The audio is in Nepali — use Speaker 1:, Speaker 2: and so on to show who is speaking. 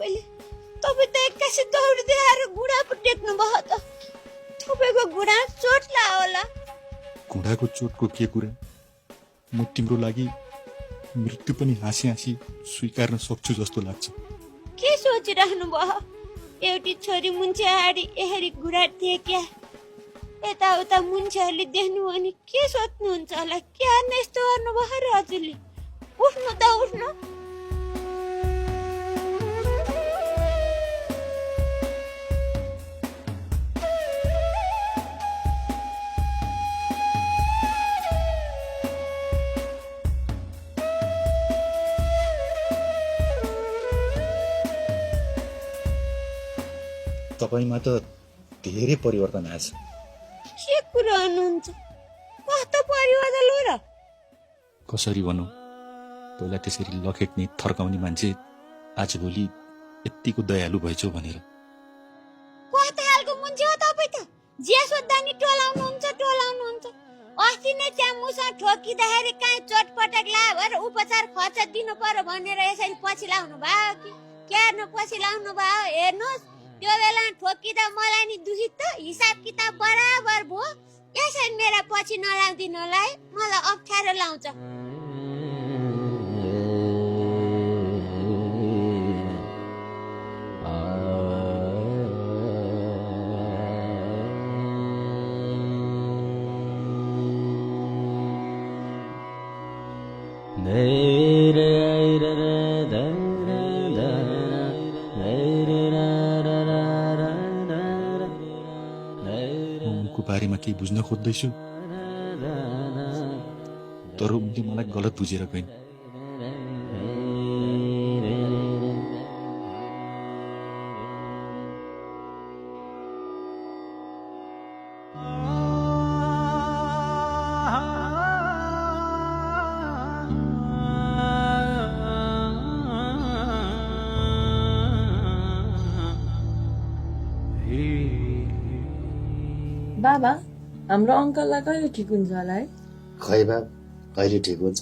Speaker 1: तपाईँले तपाईँ त एक्कासी दौड्दै आएर गुडा पो टेक्नु भयो त तपाईँको गुडा चोट लाग्यो होला
Speaker 2: घुँडाको चोटको के कुरा म तिम्रो लागि मृत्यु पनि हाँसी हाँसी स्वीकार्न सक्छु जस्तो लाग्छ
Speaker 1: के सोचिराख्नु भयो एउटी छोरी मुन्छेहारी यसरी गुडा टेक्या यताउता मुन्छेहरूले देख्नु भने के सोध्नुहुन्छ होला के हान्न यस्तो गर्नुभयो र हजुरले उठ्नु त उठ्नु
Speaker 2: तपाईँमा त धेरै परिवर्तन आएछ
Speaker 1: के कुरा हुनुहुन्छ कस्तो परिवर्तन हो र
Speaker 2: कसरी भनौँ पहिला त्यसरी लखेट्ने थर्काउने मान्छे आजभोलि यत्तिको दयालु भएछौ भनेर
Speaker 1: कस्तो खालको मान्छे हो तपाईँ त जे सोद्धा नि टोलाउनुहुन्छ अस्ति नै त्यहाँ मुसँग ठोकिँदाखेरि कहीँ चोटपटक लाग्यो भएर उपचार खर्च दिनु पर्यो भनेर यसरी पछि लाउनु भयो कि क्यार्न पछि लाउनु भयो हेर्नुहोस् त्यो बेला ठोकिँदा मलाई नि दुखित त हिसाब किताब बराबर भयो यसरी मेरा पछि नलागिदिनु होला है मलाई अप्ठ्यारो लाउँछ
Speaker 2: उनको बारेमा केही बुझ्न खोज्दैछु तर उनले मलाई गलत बुझेर गइन्
Speaker 3: बाबा हाम्रो अङ्कललाई कहिले ठिक हुन्छ होला है
Speaker 4: खै बा कहिले ठिक हुन्छ